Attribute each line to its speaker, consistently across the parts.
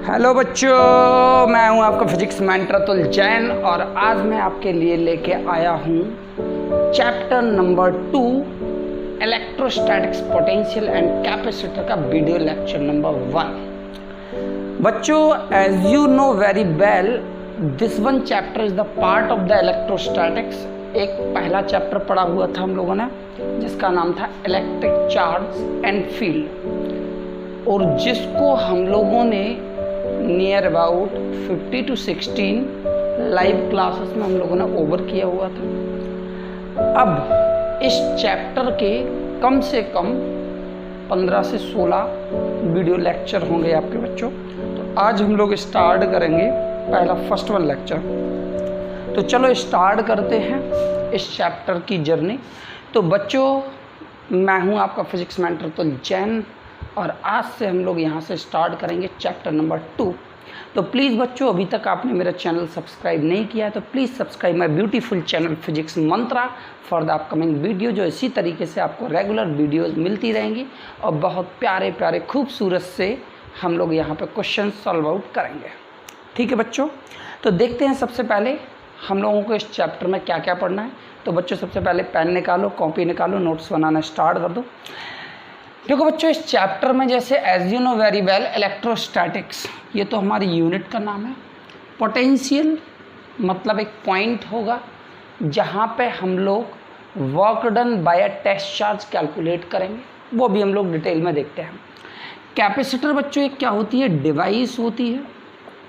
Speaker 1: Hello बच्चों, मैं हूं आपका फिजिक्स मेंटर अतुल जैन और आज मैं आपके लिए लेके आया हूं chapter number 2 electrostatics potential and capacitor का वीडियो लेक्चर नंबर 1। बच्चों, as you know very well, this one chapter is the part of the electrostatics. एक पहला चैप्टर पढ़ा हुआ था हम लोगों ने जिसका नाम था इलेक्ट्रिक चार्ज एंड फील्ड, और जिसको हम लोगों ने near about 50 to 16 live classes में हम लोगों ने ओवर किया हुआ था। अब इस चैप्टर के कम से कम 15 से 16 वीडियो लेक्चर होंगे आपके बच्चों। तो आज हम लोग स्टार्ट करेंगे पहला फर्स्ट वन लेक्चर। तो चलो स्टार्ट करते हैं इस चैप्टर की जर्नी। तो बच्चों, मैं हूं आपका फिजिक्स मेंटर अतुल जैन और आज से हम लोग यहाँ से स्टार्ट करेंगे चैप्टर नंबर 2। तो प्लीज़ बच्चों, अभी तक आपने मेरा चैनल सब्सक्राइब नहीं किया है तो please subscribe my beautiful channel physics Mantra for the upcoming video, जो इसी तरीके से आपको रेगुलर वीडियोस मिलती रहेंगी और बहुत प्यारे प्यारे खूबसूरत से हम लोग यहाँ पे क्वेश्चन सॉल्व आउट करेंगे। ठीक है बच्चों, तो देखते हैं सबसे पहले हम लोगों को इस चैप्टर में क्या क्या पढ़ना है। तो बच्चों, सबसे पहले पेन निकालो, कॉपी निकालो, नोट्स बनाना स्टार्ट कर दो। देखो बच्चों, इस चैप्टर में जैसे as you know very well electrostatics, ये तो हमारी यूनिट का नाम है। पोटेंशियल मतलब एक पॉइंट होगा जहाँ पे हम लोग work done by a test charge calculate करेंगे, वो भी हम लोग डिटेल में देखते हैं। कैपेसिटर बच्चों एक क्या होती है? डिवाइस होती है।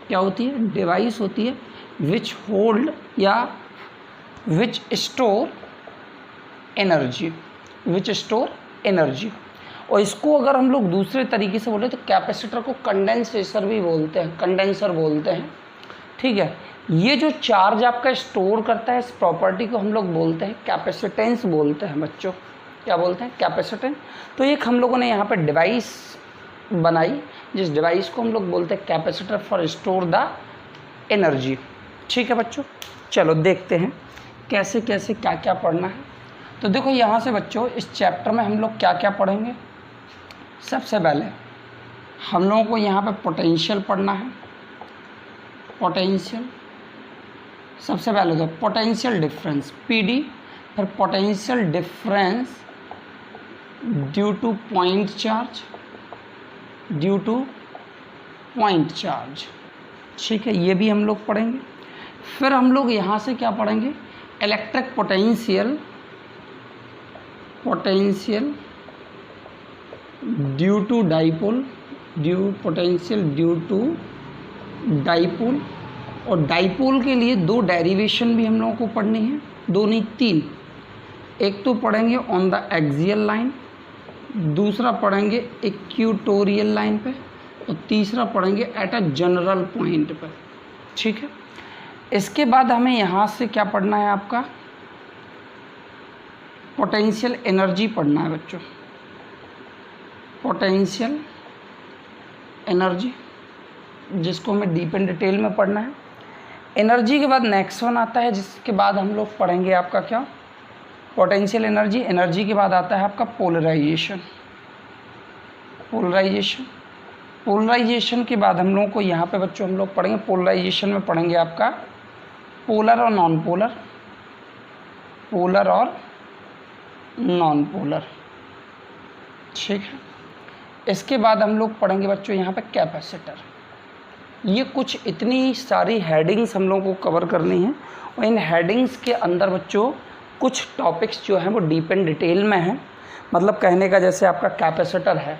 Speaker 1: क्या होती है? डिवाइस होती है विच होल्ड या विच स्टोर एनर्जी, विच स्टोर एनर्जी। और इसको अगर हम लोग दूसरे तरीके से बोले तो कैपेसिटर को कंडेंसेटर भी बोलते हैं, कंडेंसर बोलते हैं। ठीक है, ये जो चार्ज आपका स्टोर करता है, इस प्रॉपर्टी को हम लोग बोलते हैं कैपेसिटेंस बोलते हैं बच्चों। क्या बोलते हैं? कैपेसिटेंस। तो एक हम लोगों ने यहाँ पे डिवाइस बनाई जिस डिवाइस को हम लोग बोलते हैं capacitor for store the energy. ठीक है बच्चों, चलो देखते हैं कैसे कैसे क्या क्या पढ़ना है। तो देखो यहाँ से बच्चों, इस चैप्टर में हम लोग क्या क्या पढ़ेंगे। सबसे पहले हम लोगों को यहाँ पे पोटेंशियल पढ़ना है। पोटेंशियल सबसे पहले तो पोटेंशियल डिफरेंस पीडी, फिर potential difference due two point charge, due two point charge. ठीक है, ये भी हम लोग पढ़ेंगे। फिर हम लोग यहाँ से क्या पढ़ेंगे? Electric potential, potential due to dipole, potential due to dipole. और डाइपोल के लिए दो डेरिवेशन भी हम लोगों को पढ़नी है, दो नहीं तीन। एक तो पढ़ेंगे ऑन द एक्सियल लाइन, दूसरा पढ़ेंगे इक्वेटोरियल लाइन पे, और तीसरा पढ़ेंगे एट अ जनरल पॉइंट पर। ठीक है, इसके बाद हमें यहाँ से क्या पढ़ना है? आपका पोटेंशियल एनर्जी पढ़ना है बच्चों। पोटेंशियल एनर्जी जिसको हमें डीप एंड डिटेल में पढ़ना है। एनर्जी के बाद नेक्स्ट वन आता है जिसके बाद हम लोग पढ़ेंगे आपका क्या? Potential energy. एनर्जी के बाद आता है आपका पोलराइजेशन। पोलराइजेशन, पोलराइजेशन के बाद हम लोगों को यहाँ पे बच्चों हम लोग पढ़ेंगे, पोलराइजेशन में पढ़ेंगे आपका पोलर और नॉन पोलर, पोलर और नॉन पोलर। ठीक है, इसके बाद हम लोग पढ़ेंगे बच्चों यहाँ पे कैपेसिटर। ये कुछ इतनी सारी हेडिंग्स हम लोगों को कवर करनी है और इन हेडिंग्स के अंदर बच्चों कुछ टॉपिक्स जो हैं वो डीप एंड डिटेल में हैं। मतलब कहने का जैसे आपका कैपेसिटर है,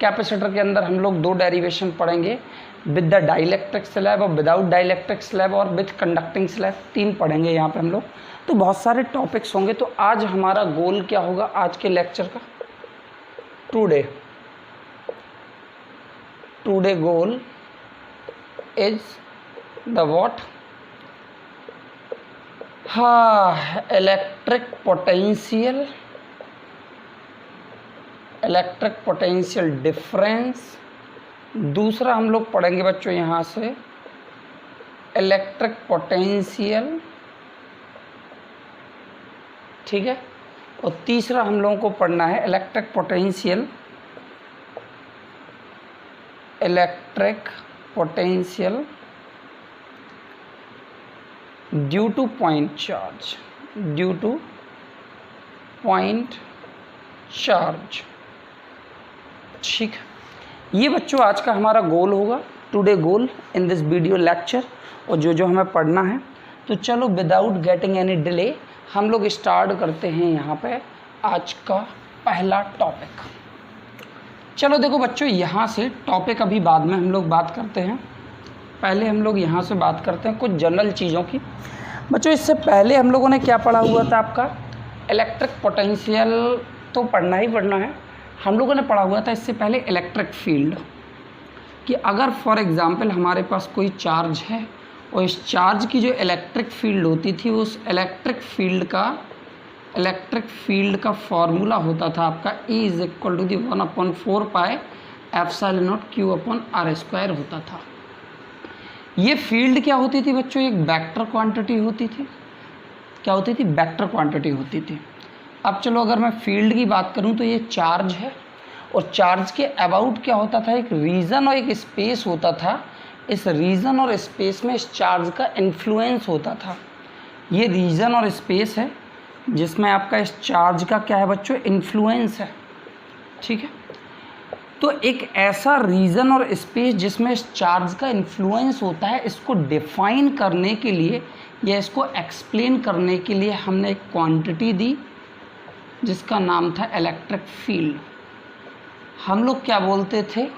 Speaker 1: कैपेसिटर के अंदर हम लोग दो डेरिवेशन पढ़ेंगे, विद द डाइलेक्ट्रिक स्लैब और विदाउट डाइलेक्ट्रिक स्लैब और विद कंडक्टिंग स्लैब। तीन पढ़ेंगे यहाँ पे हम लोग। तो बहुत सारे टॉपिक्स होंगे। तो आज हमारा गोल क्या होगा आज के लेक्चर का? Today goal is the what? Electric potential, electric potential difference. दूसरा हम लोग पढ़ेंगे बच्चों यहाँ से इलेक्ट्रिक पोटेंशियल। ठीक है, और तीसरा हम लोगों को पढ़ना है electric potential, electric potential due two point charge, due two point charge. ठीक, ये बच्चों आज का हमारा गोल होगा, today goal in this video lecture, और जो हमें पढ़ना है। तो चलो विदाउट गेटिंग एनी डिले हम लोग स्टार्ट करते हैं यहाँ पे आज का पहला टॉपिक। चलो देखो बच्चों, यहाँ से टॉपिक अभी बाद में हम लोग बात करते हैं, पहले हम लोग यहाँ से बात करते हैं कुछ जनरल चीज़ों की। बच्चों इससे पहले हम लोगों ने क्या पढ़ा हुआ था, आपका इलेक्ट्रिक पोटेंशियल तो पढ़ना ही पढ़ना है। हम लोगों ने पढ़ा हुआ था इससे पहले इलेक्ट्रिक फील्ड, कि अगर फॉर एग्ज़ाम्पल हमारे पास कोई चार्ज है और इस चार्ज की जो इलेक्ट्रिक फील्ड होती थी, उस इलेक्ट्रिक फील्ड का फॉर्मूला होता था आपका E = 1/4 पाई ε0 Q/r² होता था। ये फील्ड क्या होती थी बच्चों, एक वेक्टर क्वांटिटी होती थी। क्या होती थी? वेक्टर क्वांटिटी होती थी। अब चलो अगर मैं फील्ड की बात करूं तो ये चार्ज है, और चार्ज के अबाउट क्या होता था, एक रीजन और एक स्पेस होता था। इस रीजन और स्पेस में इस चार्ज का इन्फ्लुएंस होता था। ये रीजन और स्पेस है जिसमें आपका इस चार्ज का क्या है बच्चों, इन्फ्लुएंस है। ठीक है, तो एक ऐसा रीजन और स्पेस जिसमें इस चार्ज का इन्फ्लुएंस होता है, इसको डिफाइन करने के लिए या इसको एक्सप्लेन करने के लिए हमने एक क्वांटिटी दी जिसका नाम था इलेक्ट्रिक फील्ड। हम लोग क्या बोलते थे,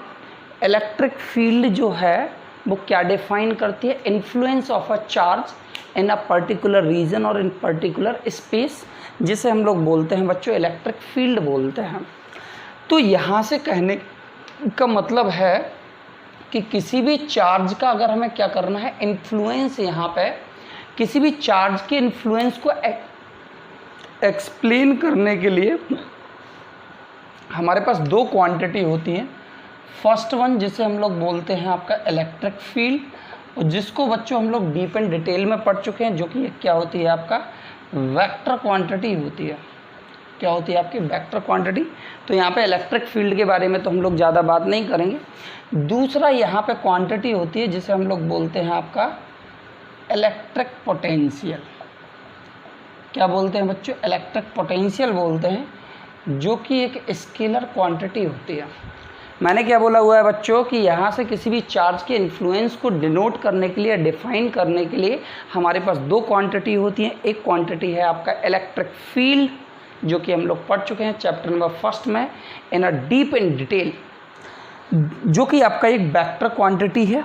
Speaker 1: इलेक्ट्रिक फील्ड जो है वो क्या डिफाइन करती है, influence of a charge in a particular region और इन पर्टिकुलर स्पेस, जिसे हम लोग बोलते हैं बच्चों इलेक्ट्रिक फील्ड बोलते हैं। तो यहाँ से कहने का मतलब है कि किसी भी चार्ज का अगर हमें क्या करना है, इन्फ्लुएंस, यहाँ पे किसी भी चार्ज के इन्फ्लुएंस को एक्सप्लेन करने के लिए हमारे पास दो क्वांटिटी होती हैं। फर्स्ट वन जिसे हम लोग बोलते हैं आपका इलेक्ट्रिक फील्ड, और जिसको बच्चों हम लोग डीप एंड डिटेल में पढ़ चुके हैं, जो कि क्या होती है आपका वेक्टर क्वांटिटी होती है। क्या होती है आपकी वेक्टर क्वांटिटी। तो यहाँ पे इलेक्ट्रिक फील्ड के बारे में तो हम लोग ज़्यादा बात नहीं करेंगे। दूसरा यहाँ पे क्वांटिटी होती है जिसे हम लोग बोलते हैं आपका इलेक्ट्रिक पोटेंशियल। क्या बोलते हैं बच्चों, इलेक्ट्रिक पोटेंशियल बोलते हैं, जो कि एक स्केलर क्वांटिटी होती है। मैंने क्या बोला हुआ है बच्चों कि यहाँ से किसी भी चार्ज के इन्फ्लुएंस को डिनोट करने के लिए, डिफाइन करने के लिए हमारे पास दो क्वांटिटी होती हैं। एक क्वांटिटी है आपका इलेक्ट्रिक फील्ड, जो कि हम लोग पढ़ चुके हैं चैप्टर नंबर 1 में इन अ डीप इन डिटेल, जो कि आपका एक वेक्टर क्वांटिटी है।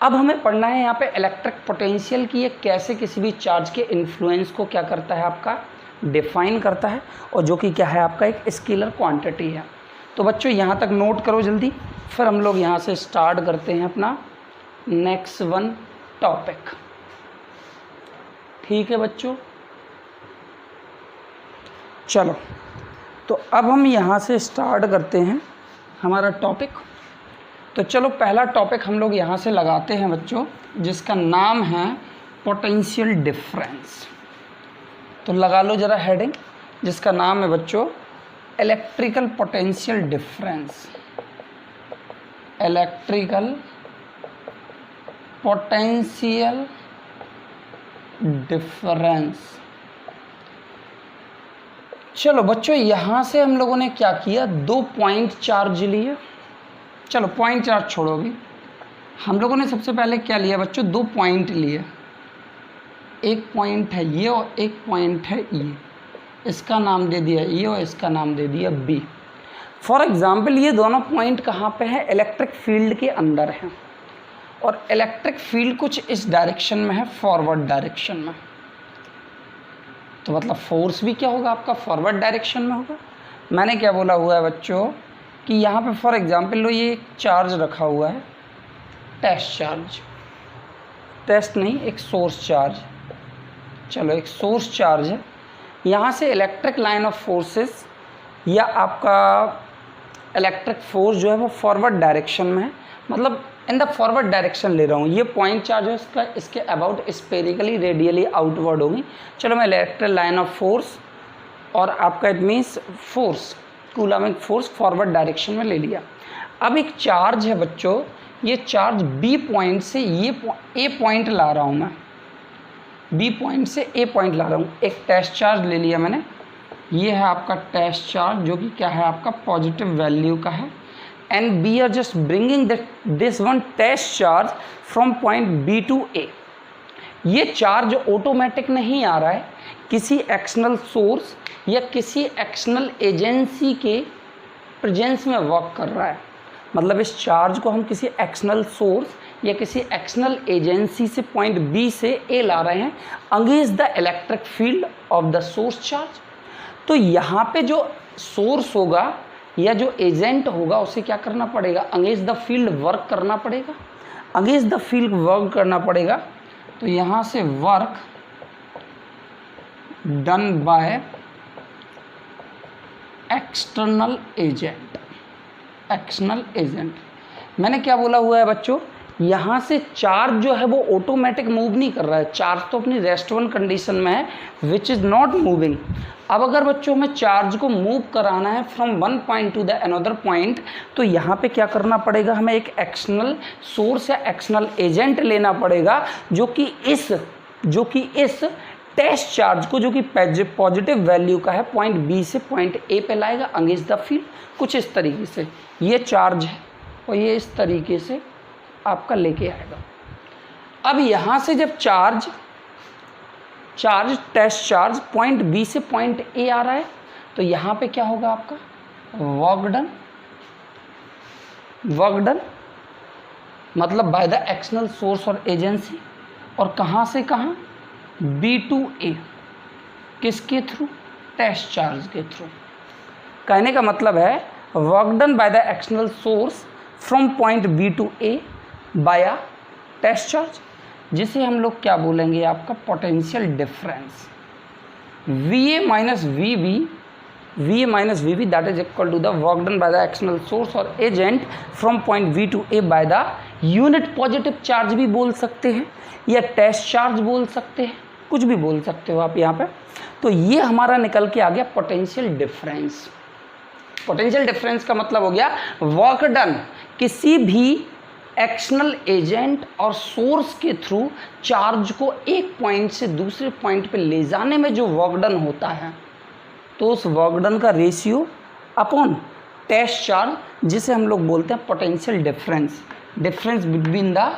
Speaker 1: अब हमें पढ़ना है यहाँ पे इलेक्ट्रिक पोटेंशियल की ये कैसे किसी भी चार्ज के इन्फ्लुएंस को क्या करता है, आपका डिफाइन करता है, और जो कि क्या है आपका एक स्केलर क्वांटिटी है। तो बच्चों यहाँ तक नोट करो जल्दी, फिर हम लोग यहाँ से स्टार्ट करते हैं अपना नेक्स्ट वन टॉपिक। ठीक है बच्चों, चलो तो अब हम यहाँ से स्टार्ट करते हैं हमारा टॉपिक। तो चलो पहला टॉपिक हम लोग यहाँ से लगाते हैं बच्चों, जिसका नाम है पोटेंशियल डिफरेंस। तो लगा लो ज़रा हेडिंग, जिसका नाम है बच्चों electrical potential difference. Electrical potential difference. चलो बच्चों यहाँ से हम लोगों ने क्या किया, दो पॉइंट चार्ज लिए। चलो पॉइंट चार्ज छोड़ोगे, हम लोगों ने सबसे पहले क्या लिया बच्चों, दो पॉइंट लिए। एक पॉइंट है ये और एक पॉइंट है ये। इसका नाम दे दिया ए और इसका नाम दे दिया बी। फॉर एग्जाम्पल ये दोनों पॉइंट कहाँ पे हैं, इलेक्ट्रिक फील्ड के अंदर हैं, और इलेक्ट्रिक फील्ड कुछ इस डायरेक्शन में है, फॉरवर्ड डायरेक्शन में। तो मतलब फोर्स भी क्या होगा आपका, फॉरवर्ड डायरेक्शन में होगा। मैंने क्या बोला हुआ है बच्चों कि यहाँ पे फॉर एग्जांपल लो ये एक चार्ज रखा हुआ है, टेस्ट चार्ज, टेस्ट नहीं एक सोर्स चार्ज। चलो एक सोर्स चार्ज है, यहाँ से इलेक्ट्रिक लाइन ऑफ फोर्सेस या आपका इलेक्ट्रिक फोर्स जो है वो फॉरवर्ड डायरेक्शन में है, मतलब इन द फॉरवर्ड डायरेक्शन ले रहा हूँ। ये पॉइंट चार्ज है इसका, इसके अबाउट स्पेरिकली रेडियली आउटवर्ड होगी। चलो मैं इलेक्ट्रिक लाइन ऑफ फोर्स और आपका it means force, Coulombic force forward direction में ले लिया। अब एक चार्ज है बच्चों, ये चार्ज बी पॉइंट से ये ए पॉइंट ला रहा हूँ मैं, बी पॉइंट से ए पॉइंट ला रहा हूँ। एक टेस्ट चार्ज ले लिया मैंने, ये है आपका टेस्ट चार्ज जो कि क्या है आपका पॉजिटिव वैल्यू का है, and we are just bringing this one test charge from point B to A. ये चार्ज ऑटोमेटिक नहीं आ रहा है, किसी एक्सटर्नल सोर्स या किसी एक्सटर्नल एजेंसी के प्रेजेंस में वर्क कर रहा है। मतलब इस चार्ज को हम किसी एक्सटर्नल सोर्स या किसी एक्सटर्नल एजेंसी से पॉइंट बी से ए ला रहे हैं against the electric field of the source charge. तो यहाँ पे जो सोर्स होगा या जो एजेंट होगा उसे क्या करना पड़ेगा, अगेंस्ट द फील्ड वर्क करना पड़ेगा, अगेंस्ट द फील्ड वर्क करना पड़ेगा। तो यहाँ से work done by external agent, external agent. मैंने क्या बोला हुआ है बच्चों, यहाँ से चार्ज जो है वो ऑटोमेटिक मूव नहीं कर रहा है, चार्ज तो अपनी रेस्ट वन कंडीशन में है विच इज़ नॉट मूविंग। अब अगर बच्चों हमें चार्ज को मूव कराना है from one point to the another point, तो यहाँ पे क्या करना पड़ेगा, हमें एक एक्सटर्नल सोर्स या एक्सटर्नल एजेंट लेना पड़ेगा जो कि इस टेस्ट चार्ज को, जो कि पॉजिटिव वैल्यू का है, पॉइंट बी से पॉइंट ए पे लाएगा अगेंस्ट द फील्ड। कुछ इस तरीके से ये चार्ज है और ये इस तरीके से आपका लेके आएगा। अब यहाँ से जब charge test charge point B से पॉइंट ए आ रहा है, तो यहाँ पे क्या होगा आपका वर्क डन मतलब बाय द एक्सटर्नल सोर्स और एजेंसी, और कहाँ से कहाँ, बी टू ए, किसके थ्रू, टेस्ट चार्ज के थ्रू। कहने का मतलब है work done by the external source from point B to A via test charge, जिसे हम लोग क्या बोलेंगे, आपका potential difference VA minus VB that is equal to the work done by the external source और agent from point V to A by the unit positive charge भी बोल सकते हैं या टेस्ट चार्ज बोल सकते हैं, कुछ भी बोल सकते हो आप यहाँ पे। तो ये हमारा निकल के आ गया पोटेंशियल डिफरेंस। पोटेंशियल डिफरेंस का मतलब हो गया वर्क डन किसी भी एक्सटर्नल एजेंट और सोर्स के थ्रू चार्ज को एक पॉइंट से दूसरे पॉइंट पे ले जाने में जो वर्क डन होता है, तो उस वर्क डन का रेशियो अपॉन टेस्ट चार्ज, जिसे हम लोग बोलते हैं potential difference between the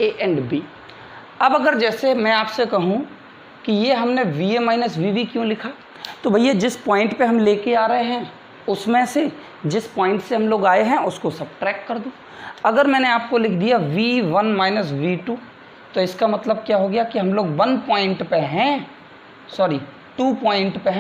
Speaker 1: A and B. अब अगर जैसे मैं आपसे कहूँ कि ये हमने VA माइनस VB क्यों लिखा, तो भैया जिस पॉइंट पे हम लेके आ रहे हैं उसमें से जिस पॉइंट से हम लोग आए हैं उसको सबट्रैक्ट कर दो। अगर मैंने आपको लिख दिया V1 माइनस V2, तो इसका मतलब क्या हो गया कि हम लोग 2 पॉइंट पे हैं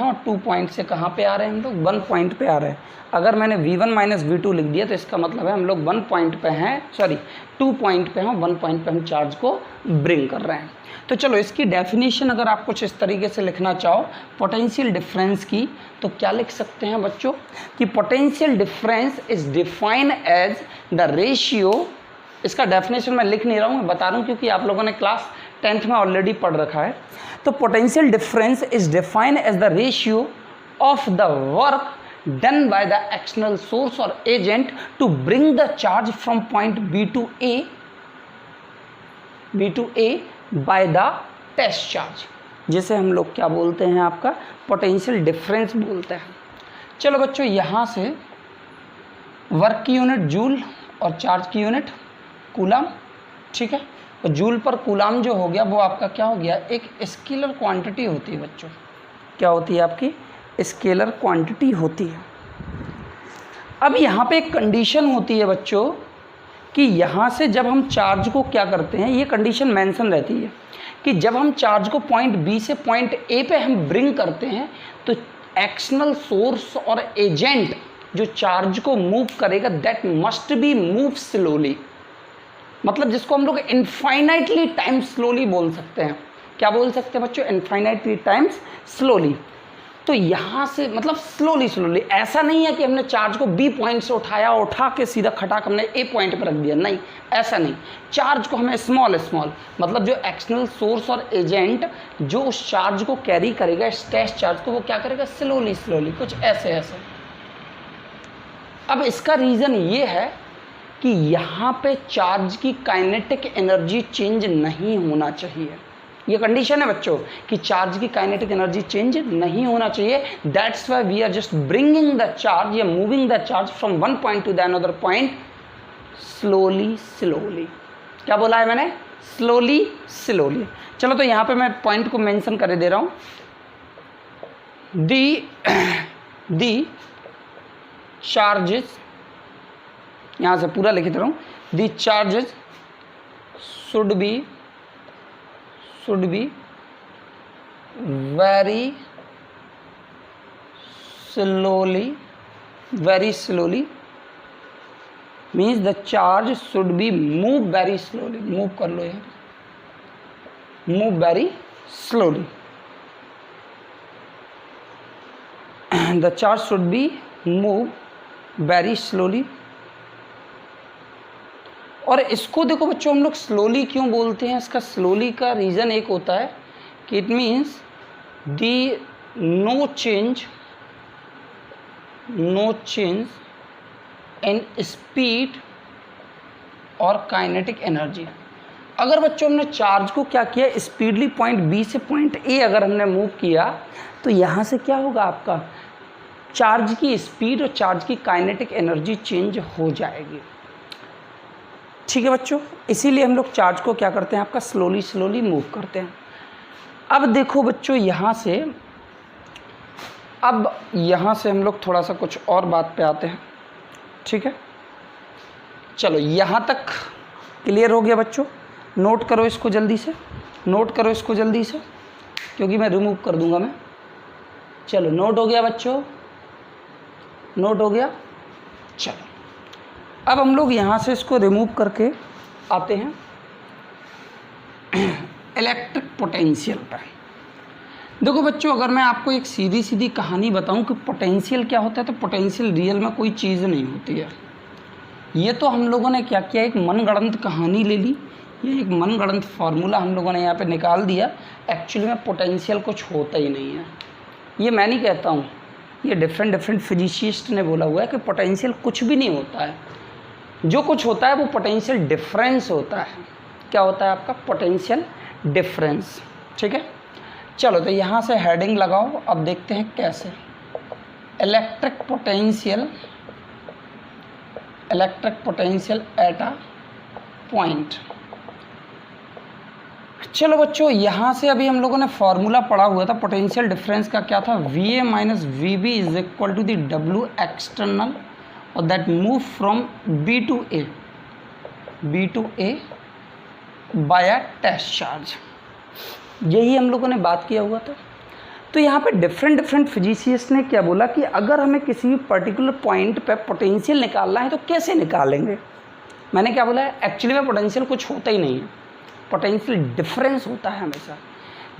Speaker 1: और 2 पॉइंट से कहाँ पे आ रहे हैं, हम लोग 1 पॉइंट पे आ रहे हैं। अगर मैंने V1 माइनस V2 लिख दिया तो इसका मतलब है हम लोग 2 पॉइंट पे हैं और 1 पॉइंट पे हम चार्ज को ब्रिंग कर रहे हैं। तो चलो इसकी डेफिनेशन अगर आप कुछ इस तरीके से लिखना चाहो पोटेंशियल डिफरेंस की, तो क्या लिख सकते हैं बच्चों कि potential difference is define as the ratio. इसका डेफिनेशन मैं लिख नहीं रहा हूँ, मैं बता रहा हूँ क्योंकि आप लोगों ने क्लास 10th में ऑलरेडी पढ़ रखा है। तो potential difference is define as the ratio of the work done by the external source और agent to bring the charge from point B to A by the test charge, जिसे हम लोग क्या बोलते हैं, आपका पोटेंशियल डिफरेंस बोलते हैं। चलो बच्चों, यहाँ से वर्क की यूनिट जूल और चार्ज की यूनिट कूलाम, ठीक है। तो जूल पर कूलाम जो हो गया वो आपका क्या हो गया, एक स्केलर क्वांटिटी होती है बच्चों। क्या होती है आपकी, स्केलर क्वांटिटी होती है। अब यहाँ पे एक कंडीशन होती है बच्चों कि यहाँ से जब हम चार्ज को क्या करते हैं, ये कंडीशन मेंशन रहती है कि जब हम चार्ज को पॉइंट B से पॉइंट A पे हम ब्रिंग करते हैं, तो एक्सटर्नल सोर्स और एजेंट जो चार्ज को मूव करेगा that must B move slowly, मतलब जिसको हम लोग इनफाइनाइटली टाइम स्लोली बोल सकते हैं। क्या बोल सकते हैं बच्चों, इनफाइनाइटली टाइम्स स्लोली। तो यहाँ से मतलब स्लोली, ऐसा नहीं है कि हमने चार्ज को B पॉइंट से उठा के सीधा खटाक हमने A पॉइंट पर रख दिया, नहीं, ऐसा नहीं। चार्ज को हमें स्मॉल मतलब जो एक्सटर्नल सोर्स और एजेंट जो उस चार्ज को कैरी करेगा, इस टेस्ट चार्ज को, वो क्या करेगा, स्लोली कुछ ऐसे। अब इसका रीज़न ये है कि यहाँ पे चार्ज की काइनेटिक एनर्जी चेंज नहीं होना चाहिए। ये कंडीशन है बच्चों कि चार्ज की काइनेटिक एनर्जी चेंज नहीं होना चाहिए। That's why we are just bringing the charge या moving the charge from one point to the another point slowly slowly. क्या बोला है मैंने? Slowly slowly. चलो तो यहाँ पे मैं पॉइंट को मेंशन कर दे रहा हूँ। दी चार्जेस, यहाँ से पूरा लिख दे रहा हूँ, the charges should be very slowly means the charge should be move very slowly। move कर लो यार, move very slowly। the charge should be move very slowly। और इसको देखो बच्चों, हम लोग स्लोली क्यों बोलते हैं? इसका स्लोली का रीज़न एक होता है कि it means the no change in speed और काइनेटिक एनर्जी। अगर बच्चों हमने चार्ज को क्या किया, स्पीडली पॉइंट बी से पॉइंट ए अगर हमने मूव किया तो यहाँ से क्या होगा, आपका चार्ज की स्पीड और चार्ज की काइनेटिक एनर्जी चेंज हो जाएगी। ठीक है बच्चों, इसीलिए हम लोग चार्ज को क्या करते हैं, आपका स्लोली मूव करते हैं। अब देखो बच्चों, यहाँ से हम लोग थोड़ा सा कुछ और बात पे आते हैं। ठीक है, चलो यहाँ तक क्लियर हो गया बच्चों। नोट करो इसको जल्दी से, क्योंकि मैं रिमूव कर दूंगा मैं। चलो नोट हो गया बच्चों, नोट हो गया। चलो अब हम लोग यहाँ से इसको रिमूव करके आते हैं इलेक्ट्रिक पोटेंशियल पर। देखो बच्चों, अगर मैं आपको एक सीधी कहानी बताऊं कि पोटेंशियल क्या होता है, तो पोटेंशियल रियल में कोई चीज़ नहीं होती है। ये तो हम लोगों ने क्या किया, एक मनगढ़ंत कहानी ले ली, ये एक मनगढ़ंत फार्मूला हम लोगों ने यहाँ पे निकाल दिया। एक्चुअली में पोटेंशियल कुछ होता ही नहीं है। ये मैं नहीं कहता हूँ, ये डिफरेंट फिजिसिस्ट ने बोला हुआ है कि पोटेंशियल कुछ भी नहीं होता है। जो कुछ होता है वो पोटेंशियल डिफरेंस होता है। क्या होता है आपका? Potential difference. ठीक है, चलो तो यहाँ से हेडिंग लगाओ। अब देखते हैं कैसे। Electric potential at a point. चलो बच्चों, यहाँ से अभी हम लोगों ने फॉर्मूला पढ़ा हुआ था पोटेंशियल डिफरेंस का। क्या था? VA minus VB is equal to the W external और that move from B to A by a test charge. यही हम लोगों ने बात किया हुआ था। तो यहाँ पे डिफरेंट फिजिसिस्ट ने क्या बोला कि अगर हमें किसी भी पर्टिकुलर पॉइंट पे पोटेंशियल निकालना है तो कैसे निकालेंगे। मैंने क्या बोला है, एक्चुअली में पोटेंशियल कुछ होता ही नहीं है, पोटेंशियल डिफरेंस होता है हमेशा।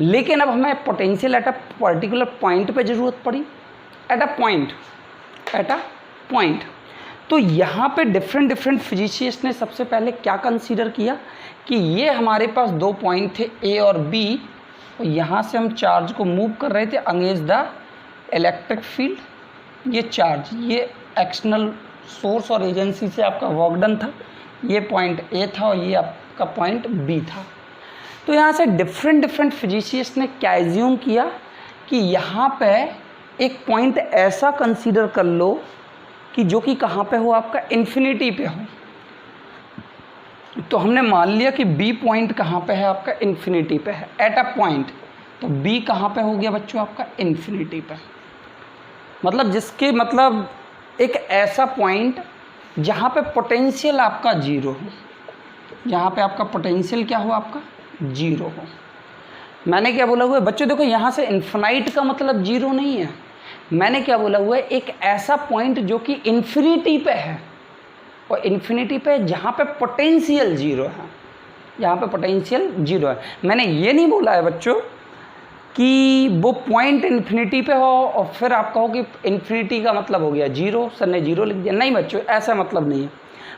Speaker 1: लेकिन अब हमें potential at a particular point पे ज़रूरत पड़ी, एट अ पॉइंट। तो यहाँ पे डिफरेंट फिजिसिस्ट ने सबसे पहले क्या कंसीडर किया कि ये हमारे पास दो पॉइंट थे A और B, और यहाँ से हम चार्ज को मूव कर रहे थे अगेंस्ट द इलेक्ट्रिक फील्ड। ये चार्ज, ये एक्सटर्नल सोर्स और एजेंसी से आपका वर्क डन था। ये पॉइंट A था और ये आपका पॉइंट B था। तो यहाँ से डिफरेंट फिजिसिस्ट ने क्या एज्यूम किया कि यहाँ पे एक पॉइंट ऐसा कंसीडर कर लो कि जो कि कहाँ पे हो, आपका इन्फिनिटी पे हो। तो हमने मान लिया कि B पॉइंट कहाँ पे है, आपका इन्फिनिटी पे है, एट अ पॉइंट। तो B कहाँ पे हो गया बच्चों, आपका इन्फिनिटी पे। मतलब जिसके मतलब एक ऐसा पॉइंट जहाँ पे पोटेंशियल आपका जीरो हो, यहाँ पे आपका पोटेंशियल क्या हो, आपका जीरो हो। मैंने क्या बोला हुआ है बच्चों, देखो यहाँ से इन्फिनाइट का मतलब जीरो नहीं है। मैंने क्या बोला हुआ है, एक ऐसा पॉइंट जो कि इन्फिनिटी पे है, और इन्फिनिटी पे जहाँ पे पोटेंशियल जीरो है, यहाँ पे पोटेंशियल जीरो है। मैंने ये नहीं बोला है बच्चों कि वो पॉइंट इन्फिनिटी पे हो और फिर आप कहो कि इन्फिनिटी का मतलब हो गया जीरो, सर ने जीरो लिख दिया। नहीं बच्चों, ऐसा मतलब नहीं है।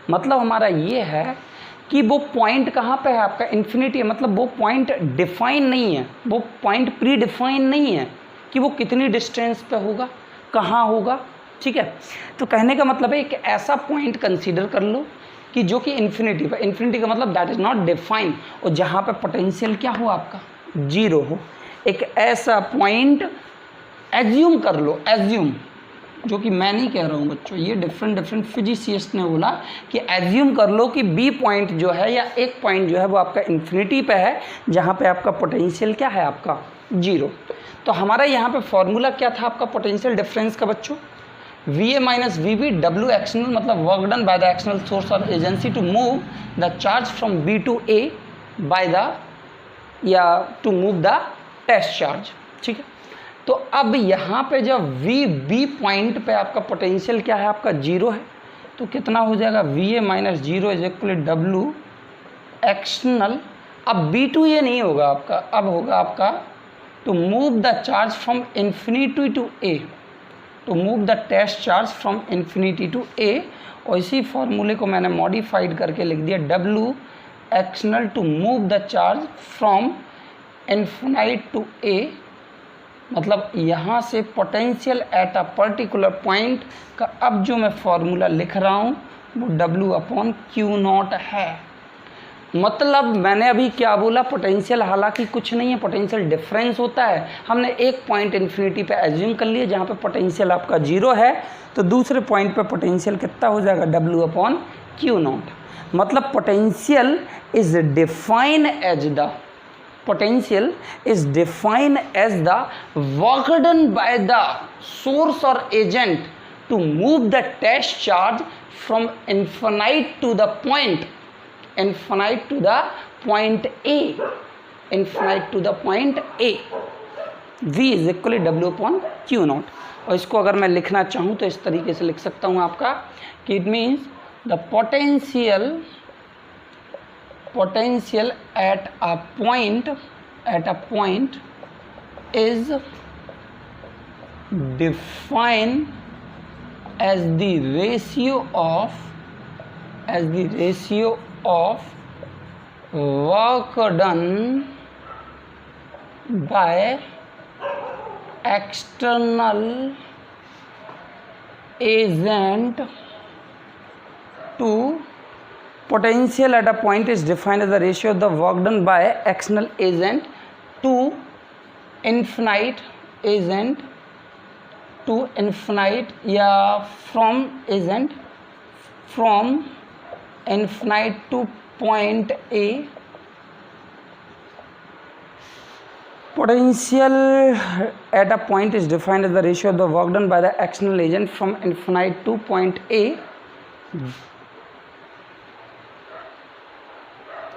Speaker 1: मतलब हमारा ये है कि वो पॉइंट कहाँ पे है, आपका इन्फिनिटी है। मतलब वो पॉइंट डिफाइन नहीं है, वो पॉइंट प्री डिफाइन नहीं है कि वो कितनी डिस्टेंस पे होगा, कहाँ होगा। ठीक है, तो कहने का मतलब है एक ऐसा पॉइंट कंसीडर कर लो कि जो कि इन्फिनिटी पर, इन्फिनिटी का मतलब दैट इज नॉट डिफाइन, और जहाँ पे पोटेंशियल क्या हो आपका जीरो हो, एक ऐसा पॉइंट एज्यूम कर लो, एज्यूम, जो कि मैं नहीं कह रहा हूँ बच्चों, ये डिफरेंट फिजिसिस्ट ने बोला कि एज्यूम कर लो कि बी पॉइंट जो है या एक पॉइंट जो है वो आपका इन्फिनिटी पे है, जहाँ पे आपका पोटेंशियल क्या है आपका जीरो। तो हमारा यहाँ पे फॉर्मूला क्या था आपका पोटेंशियल डिफरेंस का बच्चों, VA minus VB, W external मतलब work done by the external source और agency to move the charge from B to A by the, या to move the test charge, ठीक है। तो अब यहाँ पे जब VB पॉइंट पे आपका पोटेंशियल क्या है आपका जीरो है, तो कितना हो जाएगा VA minus zero is equal W external. अब B टू A नहीं होगा आपका, अब होगा आपका to move the charge from infinity to A, to move the test charge from infinity to A, और इसी फॉर्मूले को मैंने मॉडिफाइड करके लिख दिया W external to move the charge from infinite to A, मतलब यहाँ से potential at a particular point का अब जो मैं फॉर्मूला लिख रहा हूँ वो W अपॉन क्यू नॉट है। मतलब मैंने अभी क्या बोला, पोटेंशियल हालांकि कुछ नहीं है, पोटेंशियल डिफरेंस होता है। हमने एक पॉइंट इन्फिनिटी पे एज्यूम कर लिया जहाँ पे पोटेंशियल आपका जीरो है, तो दूसरे पॉइंट पे पोटेंशियल कितना हो जाएगा W अपॉन क्यू नॉट। मतलब potential is define as the, potential is defined as the work done by the source or agent to move the test charge from infinite to the point, infinite to the point A, infinite to the point A, V is equal to W upon Q naught। और इसको अगर मैं लिखना चाहूँ तो इस तरीके से लिख सकता हूँ आपका कि it means the potential at a point is defined as the ratio of work done by external agent to, potential at a point is defined as the ratio of the work done by external agent to infinite agent to infinite, या from agent from infinite to point A। Potential at a point is defined as the ratio of the work done by the external agent from infinite to point A,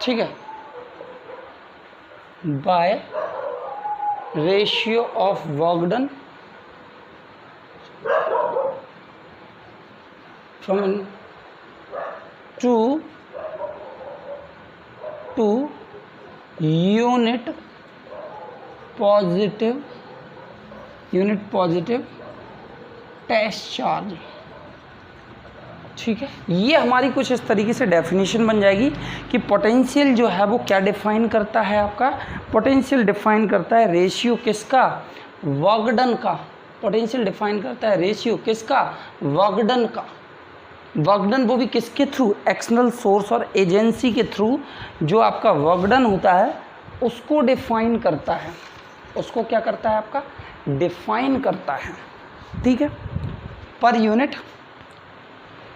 Speaker 1: ठीक है, by ratio of work done from to unit positive test charge, ठीक है। ये हमारी कुछ इस तरीके से डेफिनेशन बन जाएगी कि पोटेंशियल जो है वो क्या डिफाइन करता है आपका, पोटेंशियल डिफाइन करता है रेशियो किसका, वर्क डन का। पोटेंशियल डिफाइन करता है रेशियो किसका, वर्क डन का। वर्क डन वो भी किसके थ्रू, एक्सटर्नल सोर्स और एजेंसी के थ्रू जो आपका वर्क डन होता है उसको डिफाइन करता है, उसको क्या करता है आपका डिफाइन करता है, ठीक है, पर यूनिट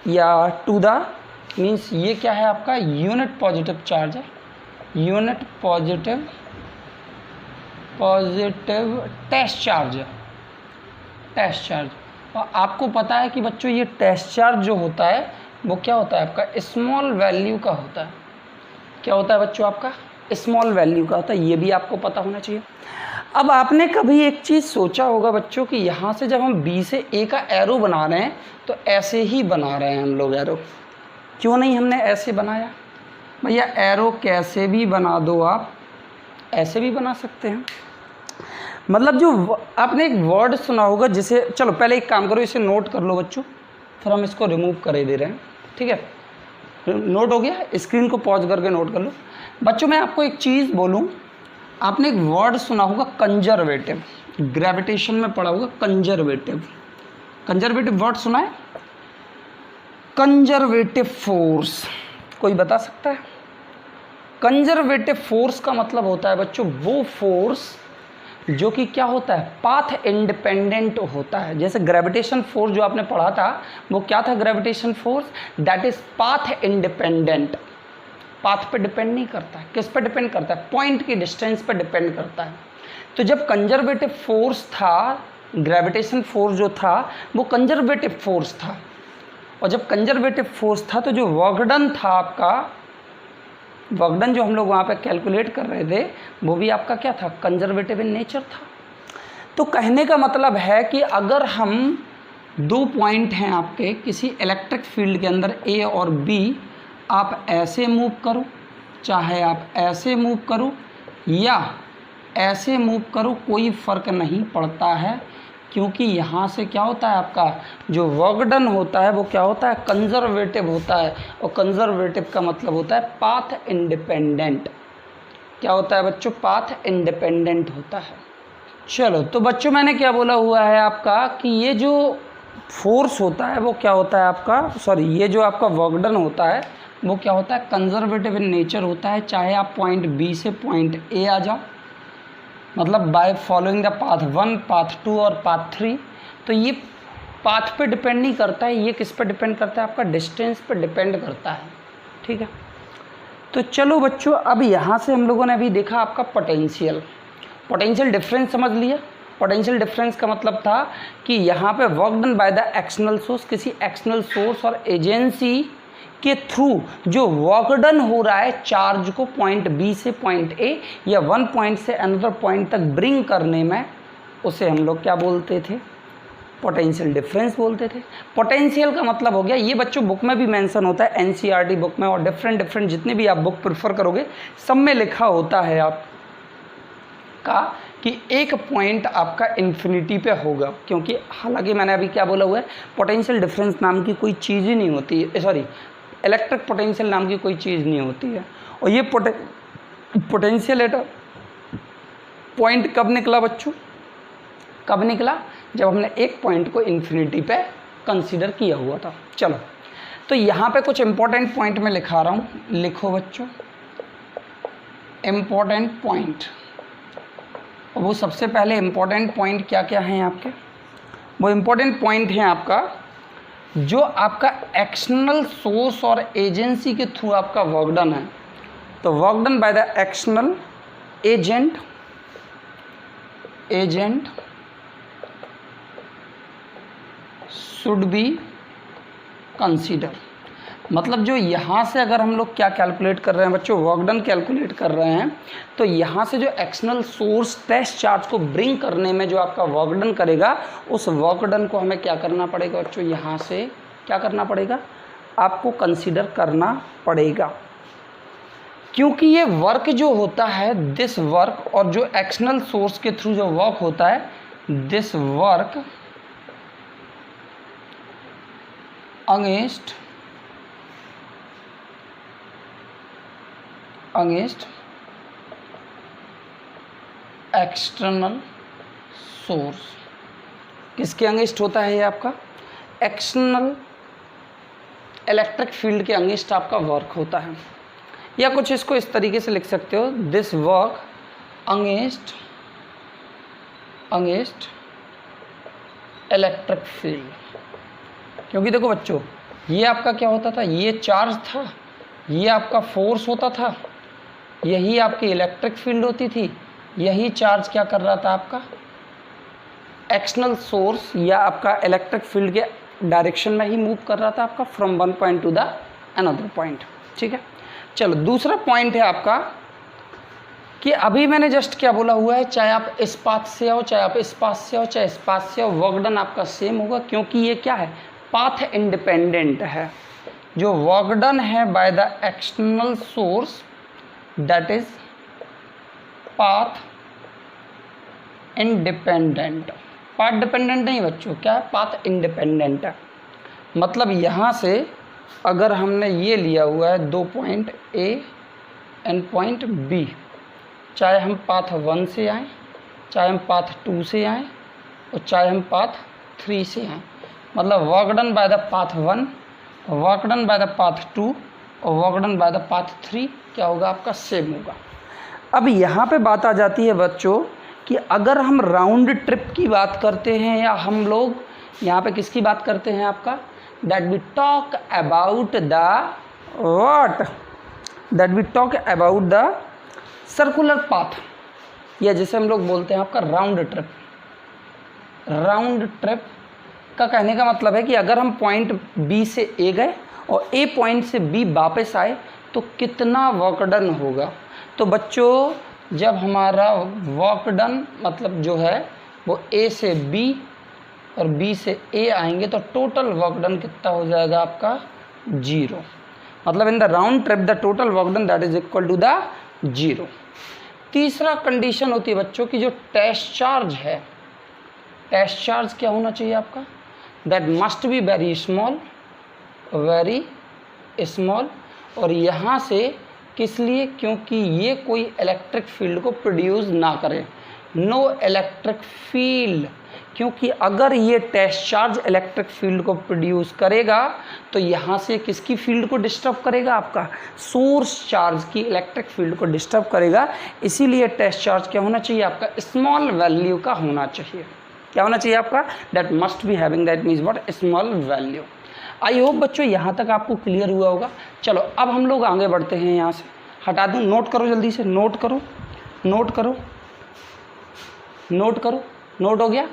Speaker 1: या टू द मीन्स ये क्या है आपका यूनिट पॉजिटिव चार्ज है, यूनिट पॉजिटिव टेस्ट चार्ज है, टेस्ट चार्ज। और आपको पता है कि बच्चों ये टेस्ट चार्ज जो होता है वो क्या होता है आपका स्मॉल वैल्यू का होता है। क्या होता है बच्चों आपका स्मॉल वैल्यू का होता है, ये भी आपको पता होना चाहिए। अब आपने कभी एक चीज़ सोचा होगा बच्चों कि यहाँ से जब हम B से A का एरो बना रहे हैं तो ऐसे ही बना रहे हैं हम लोग एरो, क्यों नहीं हमने ऐसे बनाया। भैया एरो कैसे भी बना दो आप, ऐसे भी बना सकते हैं। मतलब जो आपने एक वर्ड सुना होगा जिसे, चलो पहले एक काम करो इसे नोट कर लो बच्चों, फिर हम इसको रिमूव करे दे रहे हैं, ठीक है। नोट हो गया, स्क्रीन को पॉज करके नोट कर लो। बच्चों मैं आपको एक चीज़ बोलूं, आपने एक वर्ड सुना होगा कंजर्वेटिव, ग्रेविटेशन में पढ़ा होगा कंजर्वेटिव, कंजर्वेटिव वर्ड सुना है, कंजर्वेटिव फोर्स, कोई बता सकता है? कंजर्वेटिव फोर्स का मतलब होता है बच्चों वो फोर्स जो कि क्या होता है, पाथ इंडिपेंडेंट होता है। जैसे ग्रेविटेशन फोर्स जो आपने पढ़ा था वो क्या था, gravitation force that is path independent, path पे डिपेंड नहीं करता है। किस पे डिपेंड करता है? पॉइंट की डिस्टेंस पे डिपेंड करता है। तो जब कंजर्वेटिव फोर्स था, ग्रेविटेशन फोर्स जो था वो कंजर्वेटिव फोर्स था, और जब कंजर्वेटिव फोर्स था तो जो वर्क डन था आपका, वर्क डन जो हम लोग वहाँ पे कैलकुलेट कर रहे थे वो भी आपका क्या था, कंजर्वेटिव इन नेचर था। तो कहने का मतलब है कि अगर हम दो पॉइंट हैं आपके किसी इलेक्ट्रिक फील्ड के अंदर ए और बी, आप ऐसे मूव करो, चाहे आप ऐसे मूव करो या ऐसे मूव करो, कोई फ़र्क नहीं पड़ता है, क्योंकि यहाँ से क्या होता है आपका जो वर्क डन होता है वो क्या होता है, कंजर्वेटिव होता है। और कंजर्वेटिव का मतलब होता है पाथ इंडिपेंडेंट। क्या होता है बच्चों? पाथ इंडिपेंडेंट होता है। चलो तो बच्चों मैंने क्या बोला हुआ है आपका कि ये जो फोर्स होता है वो क्या होता है आपका, सॉरी, ये जो आपका वर्क डन होता है वो क्या होता है, कंजर्वेटिव इन नेचर होता है। चाहे आप पॉइंट बी से पॉइंट ए आ जाओ, मतलब by following the path 1, path 2 और पाथ 3, तो ये पाथ पे डिपेंड नहीं करता है, ये किस पे डिपेंड करता है, आपका डिस्टेंस पे डिपेंड करता है। ठीक है, तो चलो बच्चों अब यहाँ से हम लोगों ने अभी देखा आपका पोटेंशियल, पोटेंशियल डिफरेंस समझ लिया। पोटेंशियल डिफरेंस का मतलब था कि यहाँ पे work done by the external source, किसी एक्सटर्नल सोर्स और एजेंसी के थ्रू जो वर्क डन हो रहा है चार्ज को पॉइंट बी से पॉइंट ए या वन पॉइंट से अनदर पॉइंट तक ब्रिंग करने में, उसे हम लोग क्या बोलते थे, पोटेंशियल डिफरेंस बोलते थे। पोटेंशियल का मतलब हो गया, ये बच्चों बुक में भी मेंशन होता है, एनसीईआरटी बुक में और डिफरेंट जितने भी आप बुक प्रेफर करोगे सब में लिखा होता है आपका कि एक पॉइंट आपका इन्फिनिटी पे होगा, क्योंकि हालांकि मैंने अभी क्या बोला हुआ है, पोटेंशियल डिफरेंस नाम की कोई चीज़ ही नहीं होती है, सॉरी, इलेक्ट्रिक पोटेंशियल नाम की कोई चीज़ नहीं होती है। और ये पोटेंशियल एट पॉइंट कब निकला बच्चों, कब निकला, जब हमने एक पॉइंट को इन्फिनिटी पे कंसीडर किया हुआ था। चलो तो यहाँ पे कुछ इंपॉर्टेंट पॉइंट मैं लिखा रहा हूँ, लिखो बच्चों इम्पॉर्टेंट पॉइंट। और वो सबसे पहले इम्पॉर्टेंट पॉइंट क्या क्या हैं आपके, वो इम्पॉर्टेंट पॉइंट हैं आपका जो आपका एक्सटर्नल सोर्स और एजेंसी के थ्रू आपका वर्क डन है। तो work done by the external agent should be consider. मतलब जो यहाँ से अगर हम लोग क्या कैलकुलेट कर रहे हैं बच्चों, वर्क डन कैलकुलेट कर रहे हैं, तो यहाँ से जो एक्सटर्नल सोर्स टेस्ट चार्ज को ब्रिंग करने में जो आपका वर्क डन करेगा, उस वर्क डन को हमें क्या करना पड़ेगा बच्चों, यहाँ से क्या करना पड़ेगा, आपको कंसीडर करना पड़ेगा। क्योंकि ये वर्क जो होता है, दिस वर्क, और जो एक्सटर्नल सोर्स के थ्रू जो वर्क होता है, this work against external source, किसके अगेंस्ट होता है ये आपका, एक्सटर्नल इलेक्ट्रिक फील्ड के अगेंस्ट आपका वर्क होता है। या कुछ इसको इस तरीके से लिख सकते हो, this work against electric field. क्योंकि देखो बच्चों, ये आपका क्या होता था, ये चार्ज था, ये आपका फोर्स होता था, यही आपकी इलेक्ट्रिक फील्ड होती थी, यही चार्ज क्या कर रहा था आपका एक्सटर्नल सोर्स या आपका इलेक्ट्रिक फील्ड के डायरेक्शन में ही मूव कर रहा था आपका, from one point to the another point. ठीक है, चलो दूसरा पॉइंट है आपका कि अभी मैंने जस्ट क्या बोला हुआ है, चाहे आप इस पाथ से आओ, चाहे आप इस पाथ से आओ, चाहे इस पाथ से आओ, वर्क डन आपका सेम होगा, क्योंकि ये क्या है, पाथ इंडिपेंडेंट है। जो वर्क डन है bye the external source that is path independent. Path dependent नहीं बच्चों, क्या है, पाथ इंडिपेंडेंट है। मतलब यहाँ से अगर हमने ये लिया हुआ है दो point A and point B, चाहे हम पाथ 1 से आएँ, चाहे हम पाथ 2 से आएँ, और चाहे हम पाथ 3 से आएँ, मतलब work done by the path 1, work done by the path 2, और work done by the path 3 क्या होगा आपका, सेम होगा। अब यहाँ पे बात आ जाती है बच्चों कि अगर हम राउंड ट्रिप की बात करते हैं या हम लोग यहाँ पे किसकी बात करते हैं आपका, that we talk about the what, that we talk about the circular path, या जैसे हम लोग बोलते हैं आपका राउंड ट्रिप। राउंड ट्रिप का कहने का मतलब है कि अगर हम पॉइंट बी से ए गए और ए पॉइंट से बी वापस आए तो कितना वर्क डन होगा। तो बच्चों जब हमारा वर्क डन मतलब जो है वो ए से बी और बी से ए आएंगे तो टोटल वर्क डन कितना हो जाएगा आपका, 0। मतलब in the round trip the total work done that is equal to the 0। तीसरा कंडीशन होती है बच्चों की जो टेस्ट चार्ज है, टेस्ट चार्ज क्या होना चाहिए आपका, that must be very small, very small. और यहाँ से किस लिए, क्योंकि ये कोई इलेक्ट्रिक फील्ड को प्रोड्यूस ना करे, नो इलेक्ट्रिक फील्ड। क्योंकि अगर ये टेस्ट चार्ज इलेक्ट्रिक फील्ड को प्रोड्यूस करेगा तो यहाँ से किसकी फील्ड को डिस्टर्ब करेगा, आपका सोर्स चार्ज की इलेक्ट्रिक फील्ड को डिस्टर्ब करेगा। इसीलिए टेस्ट चार्ज क्या होना चाहिए आपका, स्मॉल वैल्यू का होना चाहिए। क्या होना चाहिए आपका, that must be having, that means what, small value. I hope बच्चों यहाँ तक आपको क्लियर हुआ होगा। चलो अब हम लोग आगे बढ़ते हैं, यहाँ से हटा दूँ, नोट करो जल्दी से, नोट करो, नोट करो, नोट करो, नोट हो गया,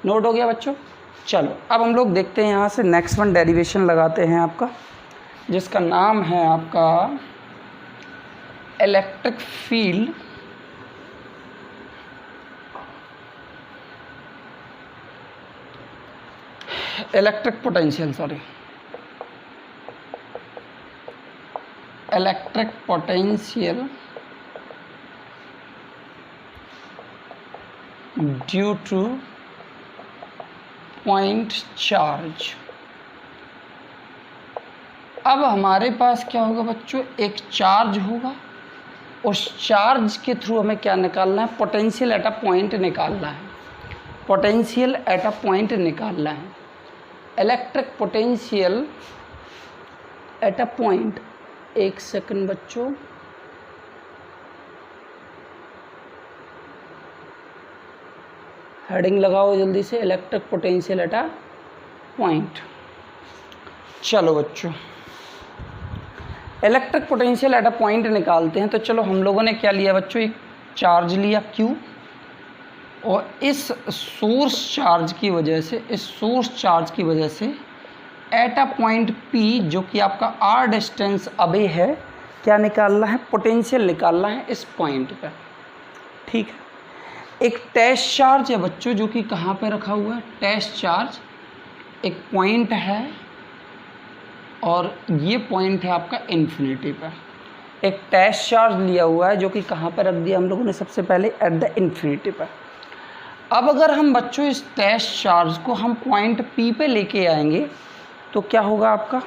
Speaker 1: नोट हो गया बच्चों। चलो अब हम लोग देखते हैं यहाँ से नेक्स्ट वन डेरिवेशन लगाते हैं आपका, जिसका नाम है आपका electric field electric potential, sorry, electric potential due two point charge. अब हमारे पास क्या होगा बच्चों, एक चार्ज होगा, उस चार्ज के थ्रू हमें क्या निकालना है, पोटेंशियल एट अ पॉइंट निकालना है, पोटेंशियल एट अ पॉइंट निकालना है। Electric potential at a point, एक सेकंड बच्चों, हेडिंग लगाओ जल्दी से, electric potential at a point. चलो बच्चों electric potential at a point निकालते हैं। तो चलो हम लोगों ने क्या लिया बच्चों, एक चार्ज लिया Q, और इस सोर्स चार्ज की वजह से, इस सोर्स चार्ज की वजह से एट अ पॉइंट P जो कि आपका R डिस्टेंस अवे है, क्या निकालना है, पोटेंशियल निकालना है इस पॉइंट पर। ठीक है, एक टेस्ट चार्ज है बच्चों जो कि कहाँ पे रखा हुआ है, टेस्ट चार्ज एक पॉइंट है और ये पॉइंट है आपका इन्फिनिटी पर। एक टेस्ट चार्ज लिया हुआ है जो कि कहाँ पे रख दिया हम लोगों ने, सबसे पहले एट द इन्फिनिटी पर। अब अगर हम बच्चों इस टेस्ट चार्ज को हम पॉइंट P पे लेके आएंगे तो क्या होगा आपका,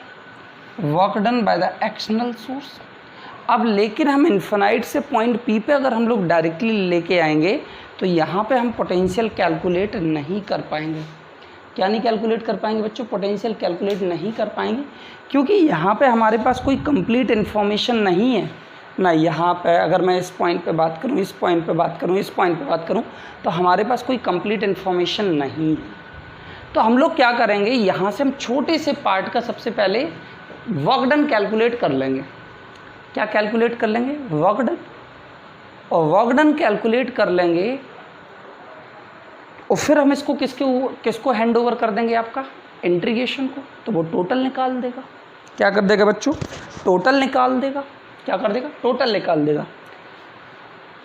Speaker 1: work done by the external source. अब लेकिन हम इन्फिनाइट से पॉइंट P पे अगर हम लोग डायरेक्टली लेके आएंगे तो यहाँ पे हम पोटेंशियल कैलकुलेट नहीं कर पाएंगे। क्या नहीं कैलकुलेट कर पाएंगे बच्चों, पोटेंशियल कैलकुलेट नहीं कर पाएंगे, क्योंकि यहाँ पे हमारे पास कोई कंप्लीट इन्फॉर्मेशन नहीं है ना। यहाँ पे अगर मैं इस पॉइंट पे बात करूँ, इस पॉइंट पे बात करूँ, इस पॉइंट पे बात करूँ, तो हमारे पास कोई कंप्लीट इन्फॉर्मेशन नहीं है। तो हम लोग क्या करेंगे, यहाँ से हम छोटे से पार्ट का सबसे पहले वर्क डन कैलकुलेट कर लेंगे। क्या कैलकुलेट कर लेंगे, वर्क डन, और वर्क डन कैलकुलेट कर लेंगे और फिर हम इसको किसको हैंड ओवर कर देंगे, आपका इंटीग्रेशन को, तो वो टोटल निकाल देगा। क्या कर देगा बच्चों, टोटल निकाल देगा। क्या कर देगा, टोटल निकाल देगा।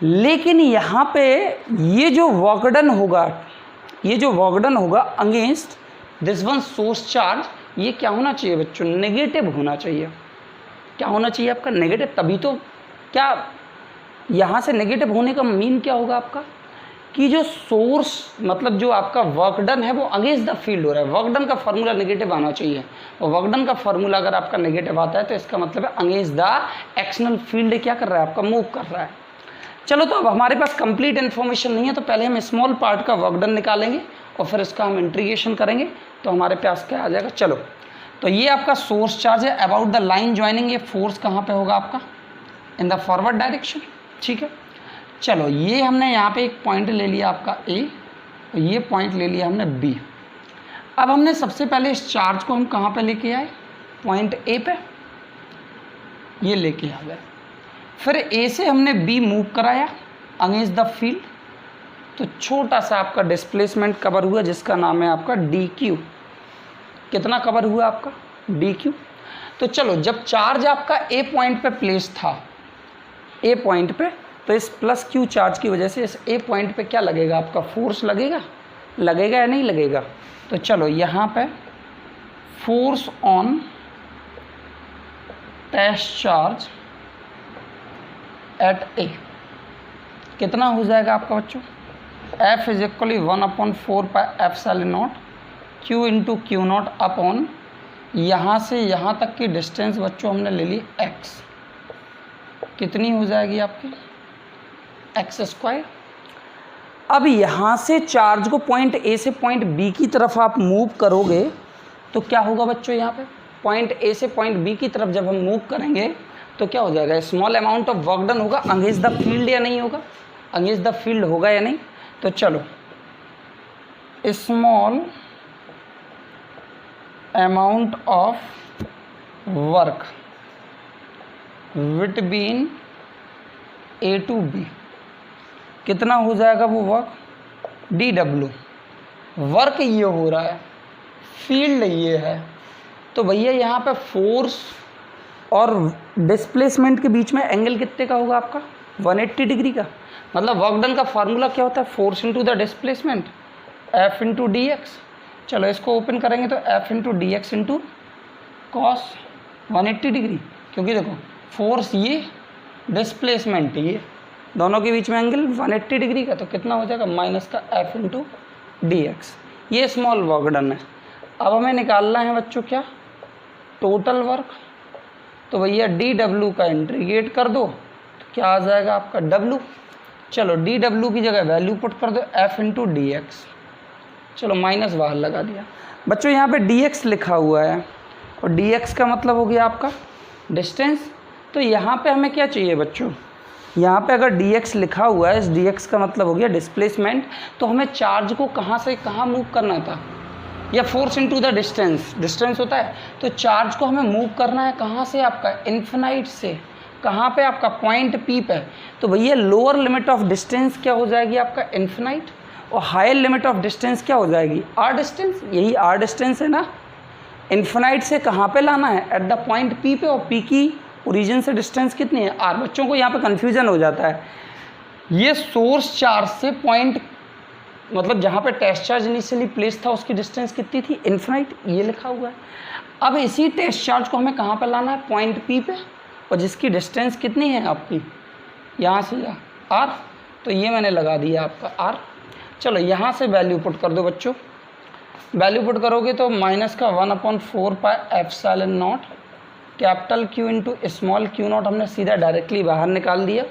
Speaker 1: लेकिन यहाँ पे ये जो वर्क डन होगा, ये जो वर्क डन होगा against this one source charge, ये क्या होना चाहिए बच्चों, नेगेटिव होना चाहिए। क्या होना चाहिए आपका, नेगेटिव। तभी तो क्या यहाँ से नेगेटिव होने का मीन क्या होगा आपका, कि जो सोर्स मतलब जो आपका वर्क डन है वो अगेंस्ट द फील्ड हो रहा है। वर्क डन का फार्मूला नेगेटिव आना चाहिए, और वर्क डन का फार्मूला अगर आपका नेगेटिव आता है तो इसका मतलब है अगेंस्ट द एक्सटर्नल फील्ड क्या कर रहा है, आपका मूव कर रहा है। चलो तो अब हमारे पास कंप्लीट इन्फॉर्मेशन नहीं है, तो पहले हम स्मॉल पार्ट का वर्क डन निकालेंगे और फिर इसका हम इंटीग्रेशन करेंगे, तो हमारे पास क्या आ जाएगा। चलो तो ये आपका सोर्स चार्ज है अबाउट द लाइन ज्वाइनिंग। ये फोर्स कहाँ पे होगा आपका? In the forward direction. ठीक है, चलो ये हमने यहाँ पे एक पॉइंट ले लिया आपका ए, तो ये पॉइंट ले लिया हमने बी। अब हमने सबसे पहले इस चार्ज को हम कहाँ पे लेके आए? पॉइंट ए पे, ये लेके आ गए। फिर ए से हमने बी मूव कराया अगेंस्ट द फील्ड, तो छोटा सा आपका डिस्प्लेसमेंट कवर हुआ जिसका नाम है आपका डी क्यू। कितना कवर हुआ आपका? D Q. तो चलो, जब चार्ज आपका ए पॉइंट पे प्लेस था, ए पॉइंट पे, तो इस प्लस क्यू चार्ज की वजह से इस ए पॉइंट पे क्या लगेगा आपका? फोर्स लगेगा। लगेगा या नहीं लगेगा? तो चलो यहाँ पे force on test charge at A कितना हो जाएगा आपका बच्चों? F is equally 1/4πε0 Q into q naught upon, यहाँ से यहाँ तक की डिस्टेंस बच्चों हमने ले ली x। कितनी हो जाएगी आपकी? x²। अब यहाँ से चार्ज को पॉइंट ए से पॉइंट बी की तरफ आप मूव करोगे तो क्या होगा बच्चों? यहाँ पे पॉइंट ए से पॉइंट बी की तरफ जब हम मूव करेंगे तो क्या हो जाएगा? Small amount of work done होगा अगेंस्ट द फील्ड या नहीं होगा? अगेंस्ट द फील्ड होगा या नहीं? तो चलो, small amount of work between A to B, कितना हो जाएगा वो वर्क? D W. वर्क ये हो रहा है, फील्ड ये है, तो भैया यहाँ पे फोर्स और डिस्प्लेसमेंट के बीच में एंगल कितने का होगा आपका? 180 डिग्री का। मतलब वर्क डन का फार्मूला क्या होता है? Force into the displacement, F into D x. चलो इसको ओपन करेंगे तो F into D x into cos 180 degree, क्योंकि देखो फोर्स ये, डिस्प्लेसमेंट ये, दोनों के बीच में एंगल 180 डिग्री का, तो कितना हो जाएगा? माइनस का एफ इंटू डी एक्स। ये स्मॉल वर्क डन है। अब हमें निकालना है बच्चों क्या? Total work. तो भैया डी डब्ल्यू का इंटीग्रेट कर दो तो क्या आ जाएगा आपका? डब्ल्यू। चलो डी डब्ल्यू की जगह वैल्यू पुट कर दो एफ इंटू डी एक्स। चलो माइनस बाहर लगा दिया बच्चों। यहाँ पे डी एक्स लिखा हुआ है और डी एक्स का मतलब हो गया आपका डिस्टेंस। तो यहाँ पे हमें क्या चाहिए बच्चों? यहाँ पे अगर डी एक्स लिखा हुआ है, इस डी एक्स का मतलब हो गया डिस्प्लेसमेंट। तो हमें चार्ज को कहाँ से कहाँ मूव करना था? या force into the distance, distance होता है। तो चार्ज को हमें मूव करना है कहाँ से आपका? इन्फिनाइट से। कहाँ पे आपका? पॉइंट पी पे। तो भैया लोअर लिमिट ऑफ डिस्टेंस क्या हो जाएगी आपका? इन्फिनाइट। और हायर लिमिट ऑफ डिस्टेंस क्या हो जाएगी? R distance. यही आर डिस्टेंस है ना। इन्फिनाइट से कहाँ पे लाना है? एट द पॉइंट पी पे। और पी की ओरिजिन से डिस्टेंस कितनी है? आर। बच्चों को यहाँ पे कन्फ्यूजन हो जाता है। ये सोर्स चार्ज से पॉइंट, मतलब जहाँ पे टेस्ट चार्ज इनिशियली प्लेस था उसकी डिस्टेंस कितनी थी? इन्फिनाइट। ये लिखा हुआ है। अब इसी टेस्ट चार्ज को हमें कहाँ पे लाना है? पॉइंट पी पे, और जिसकी डिस्टेंस कितनी है आपकी? यहाँ से यहाँ आर। तो ये मैंने लगा दिया आपका आर। चलो यहाँ से वैल्यू पुट कर दो बच्चों। वैल्यू पुट करोगे तो माइनस का 1/4πε0 capital q into small q naught हमने सीधा डायरेक्टली बाहर निकाल दिया,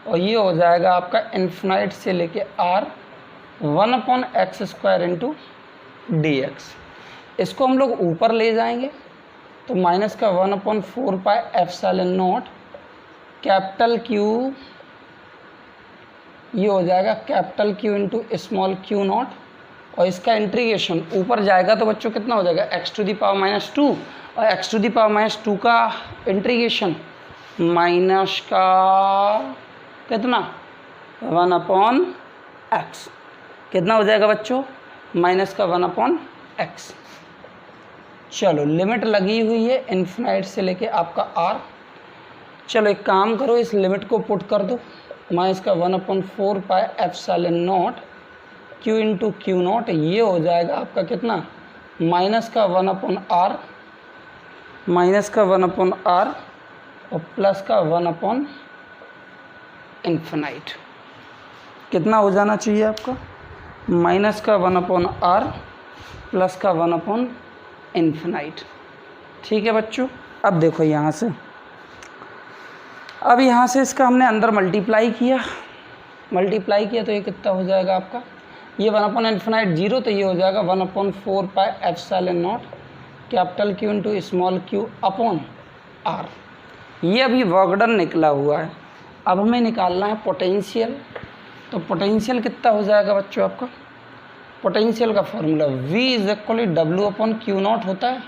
Speaker 1: और ये हो जाएगा आपका इन्फिनाइट से लेके are 1/x² into D x. इसको हम लोग ऊपर ले जाएंगे तो माइनस का 1/4πε0 कैपिटल क्यू, ये हो जाएगा capital q into small q not, और इसका इंटीग्रेशन ऊपर जाएगा तो बच्चों कितना हो जाएगा? x⁻², और x⁻² का इंटीग्रेशन माइनस का कितना? 1/x। कितना हो जाएगा बच्चों? माइनस का 1/x। चलो लिमिट लगी हुई है इन्फिनाइट से लेके आपका आर। चलो एक काम करो, इस लिमिट को पुट कर दो। माइनस का 1/4πε0 क्यू इंटू क्यू नॉट, ये हो जाएगा आपका कितना? माइनस का 1/r, माइनस का 1/r और प्लस का 1/∞। कितना हो जाना चाहिए आपका? माइनस का 1/r प्लस का 1/∞। ठीक है बच्चों। अब देखो यहाँ से, अब यहाँ से इसका हमने अंदर मल्टीप्लाई किया तो ये कितना हो जाएगा आपका? ये 1/∞ 0, तो ये हो जाएगा 1/4πε0 capital Q into small q upon R। ये अभी वर्क डन निकला हुआ है। अब हमें निकालना है पोटेंशियल। तो पोटेंशियल कितना हो जाएगा बच्चों आपका? पोटेंशियल का formula V is equally W upon Q not होता है।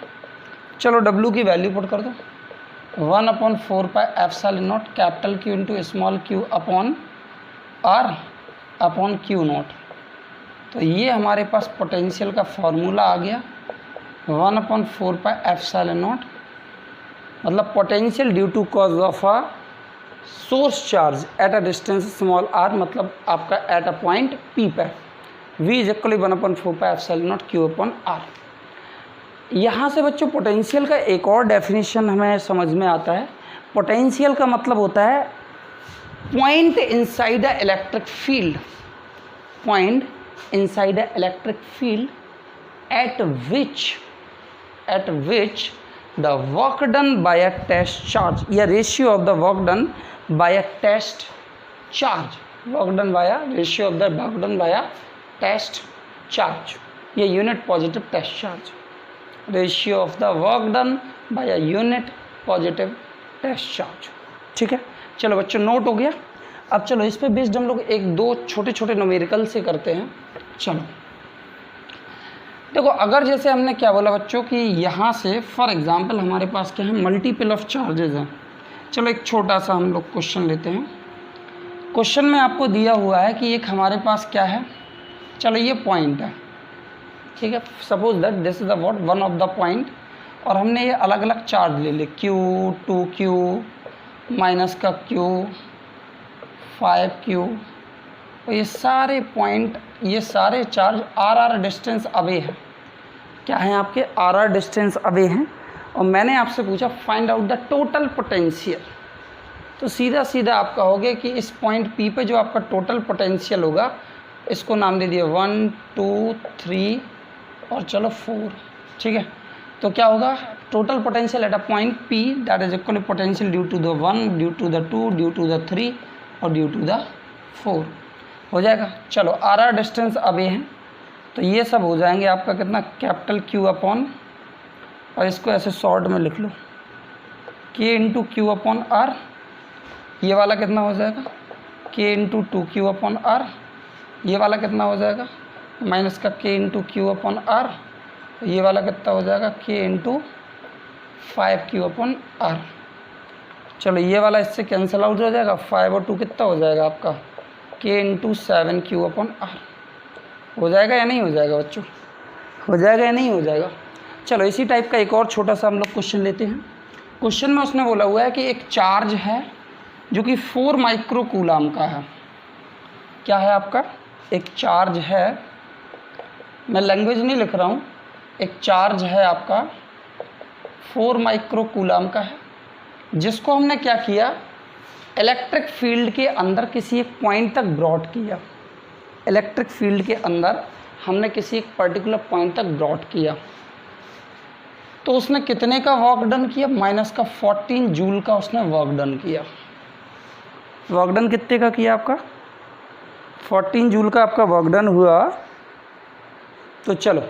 Speaker 1: चलो W की वैल्यू पुट कर दो, 1/4 pi epsilon not capital Q into small q upon R upon Q nought. तो ये हमारे पास पोटेंशियल का फॉर्मूला आ गया, 1/4 पाई एप्सिलॉन नॉट, मतलब potential due to cause of a source charge at a distance small r, मतलब आपका at a point P पर V is equally 1/4 pi epsilon nought Q upon R। यहाँ से बच्चों पोटेंशियल का एक और डेफिनेशन हमें समझ में आता है। पोटेंशियल का मतलब होता है point inside a electric field, point inside a electric field at which the work done by a test charge या ratio of the work done by a test charge, work done by a ratio of the work done by a test charge, ये unit positive test charge, ratio of the work done by a unit positive test charge। ठीक है, चलो बच्चों note हो गया। अब चलो इस पे बेस्ड हम लोग एक दो छोटे छोटे न्यूमेरिकल से करते हैं। चलो देखो, अगर जैसे हमने क्या बोला बच्चों कि यहाँ से फॉर एग्जांपल हमारे पास क्या है, मल्टीपल ऑफ चार्जेस हैं। चलो एक छोटा सा हम लोग क्वेश्चन लेते हैं। क्वेश्चन में आपको दिया हुआ है कि एक हमारे पास क्या है, चलो ये पॉइंट है, ठीक है, suppose that this is the what one of the point, और हमने ये अलग अलग चार्ज ले लिए, Q 2Q माइनस का Q 5Q, और ये सारे पॉइंट, ये सारे चार्ज आर डिस्टेंस अवे है। क्या है आपके? आर डिस्टेंस अवे हैं। और मैंने आपसे पूछा find out the total potential. तो सीधा सीधा आप कहोगे कि इस पॉइंट P पे जो आपका टोटल पोटेंशियल होगा, इसको नाम दे दिया 1 2 3 और चलो 4, ठीक है। तो क्या होगा, total potential at a point P that is equal potential due to the 1 due to the 2 due to the 3 और ड्यू टू द 4 हो जाएगा। चलो आर डिस्टेंस अवे हैं, तो ये सब हो जाएंगे आपका कितना, कैपिटल Q अपॉन, और इसको ऐसे शॉर्ट में लिख लो K into Q upon R। ये वाला कितना हो जाएगा, K into 2Q upon R। ये वाला कितना हो जाएगा, माइनस का K into Q upon R। ये वाला कितना हो जाएगा, K into 5Q upon R। चलो ये वाला इससे कैंसिल आउट हो जाएगा, 5 और 2 कितना हो जाएगा आपका, K into 7Q upon R। हो जाएगा या नहीं हो जाएगा बच्चों? हो जाएगा या नहीं हो जाएगा? चलो इसी टाइप का एक और छोटा सा हम लोग क्वेश्चन लेते हैं। क्वेश्चन में उसने बोला हुआ है कि एक चार्ज है जो कि 4 माइक्रो कूलाम का है। क्या है आपका? एक चार्ज है, मैं लैंग्वेज नहीं लिख रहा हूँ, एक चार्ज है आपका 4 माइक्रो कूलाम का है, जिसको हमने क्या किया, इलेक्ट्रिक फील्ड के अंदर किसी एक पॉइंट तक ब्रॉड किया। इलेक्ट्रिक फील्ड के अंदर हमने किसी एक पर्टिकुलर पॉइंट तक ब्रॉड किया। तो उसने कितने का वर्क डन किया, माइनस का 14 जूल का उसने वर्क डन किया। वर्क डन कितने का किया आपका, 14 जूल का आपका वर्क डन हुआ। तो चलो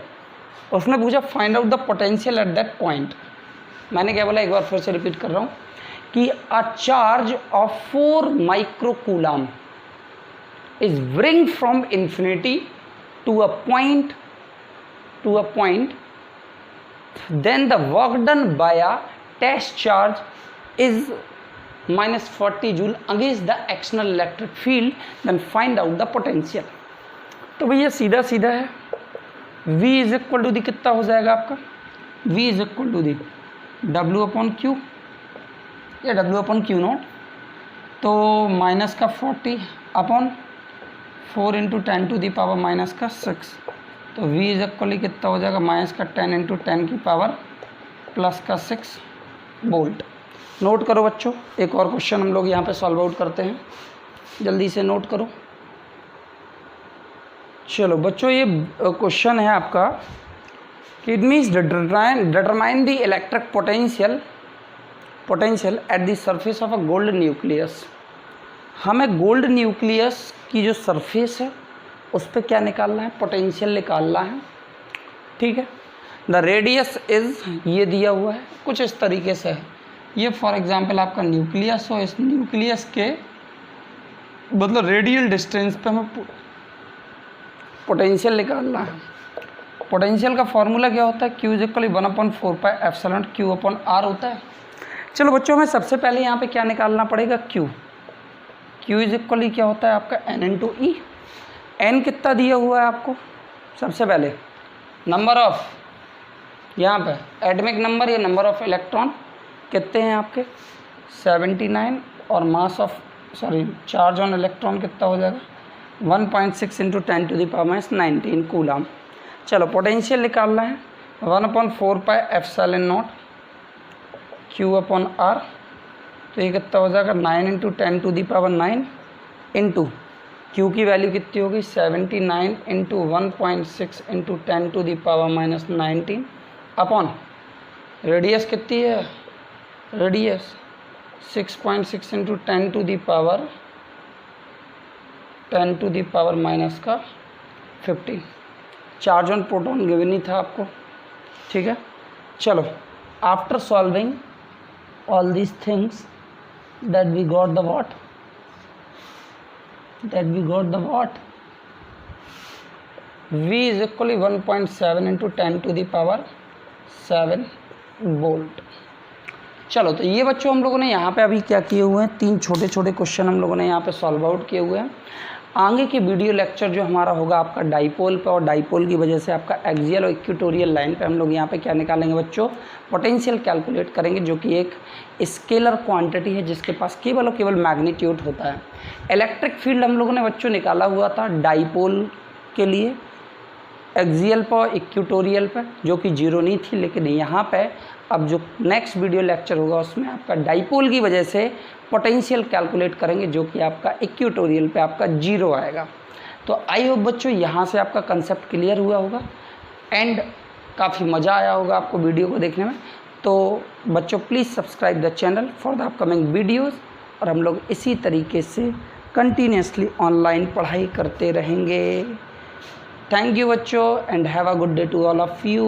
Speaker 1: उसने पूछा find out the potential at that point. मैंने क्या बोला, एक बार फिर से रिपीट कर रहा हूँ कि a charge of 4 micro coulomb is bring from infinity to a point, then the work done by a test charge is minus 40 joule against the external electric field, then find out the potential। तो भैया सीधा सीधा है, V is equal to the कितना हो जाएगा आपका, V is equal to the W upon Q या W अपॉन Q नॉट, तो माइनस का 40 अपॉन 4 into 10 to the power minus का 6, तो V इज इक्वली कितना हो जाएगा, माइनस का 10 इंटू 10 की पावर प्लस का 6 वोल्ट। नोट करो बच्चों, एक और क्वेश्चन हम लोग यहाँ पे सॉल्व आउट करते हैं, जल्दी से नोट करो। चलो बच्चों ये क्वेश्चन है आपका कि it means determine the electric potential at the surface of a gold nucleus. हमें गोल्ड न्यूक्लियस की जो सरफेस है उस पर क्या निकालना है, पोटेंशियल निकालना है, ठीक है। द रेडियस इज, ये दिया हुआ है कुछ इस तरीके से है, ये फॉर एग्जांपल आपका न्यूक्लियस हो, इस न्यूक्लियस के मतलब रेडियल डिस्टेंस पे हमें पोटेंशियल निकालना है। पोटेंशियल का फॉर्मूला क्या होता है, Q इज इक्वल 1/4πε Q/r होता है। चलो बच्चों, हमें सबसे पहले यहाँ पे क्या निकालना पड़ेगा, Q इज इक्वल क्या होता है आपका N/E। N कितना दिया हुआ है आपको, सबसे पहले नंबर ऑफ, यहाँ पे एटॉमिक नंबर या नंबर ऑफ इलेक्ट्रॉन कितने हैं आपके 79, और mass of charge on electron कितना हो जाएगा 1.6 × 10⁻⁹ कूलम। चलो पोटेंशियल निकालना है 1/4πε0 Q/r, तो ये कितना हो जाएगा 9 × 10⁹ इंटू Q की वैल्यू कितनी होगी 79 × 1.6 × 10⁻⁹ अपॉन रेडियस कितनी है, radius 6.6 × 10⁻⁻15। Charge on proton given ही था आपको, ठीक है। चलो, after solving all these things that we got the what, V is equally 1.7 × 10⁻7 volt. चलो, तो ये बच्चों हम लोगों ने यहाँ पे अभी क्या किए हुए हैं, 3 छोटे छोटे क्वेश्चन हम लोगों ने यहाँ पे सॉल्व आउट किए हुए हैं। आगे की वीडियो लेक्चर जो हमारा होगा आपका डाइपोल पे, और डाइपोल की वजह से आपका एक्सियल और इक्वेटोरियल लाइन पे हम लोग यहाँ पे क्या निकालेंगे बच्चों, पोटेंशियल कैलकुलेट करेंगे, जो कि एक स्केलर क्वांटिटी है जिसके पास केवल और केवल मैग्नीट्यूड होता है। इलेक्ट्रिक फील्ड हम लोगों ने बच्चों निकाला हुआ था डाइपोल के लिए एक्सियल पर, इक्वेटोरियल पर, जो कि 0 नहीं थी, लेकिन यहाँ पे अब जो नेक्स्ट वीडियो लेक्चर होगा उसमें आपका डाइपोल की वजह से पोटेंशियल कैलकुलेट करेंगे, जो कि आपका इक्वेटोरियल पे आपका 0 आएगा। तो आई होप बच्चों यहाँ से आपका कंसेप्ट क्लियर हुआ होगा एंड काफ़ी मज़ा आया होगा आपको वीडियो को देखने में। तो बच्चों please subscribe the channel for the upcoming videos, और हम लोग इसी तरीके से कंटिन्यूसली ऑनलाइन पढ़ाई करते रहेंगे। थैंक यू बच्चों and have a good day to all of you.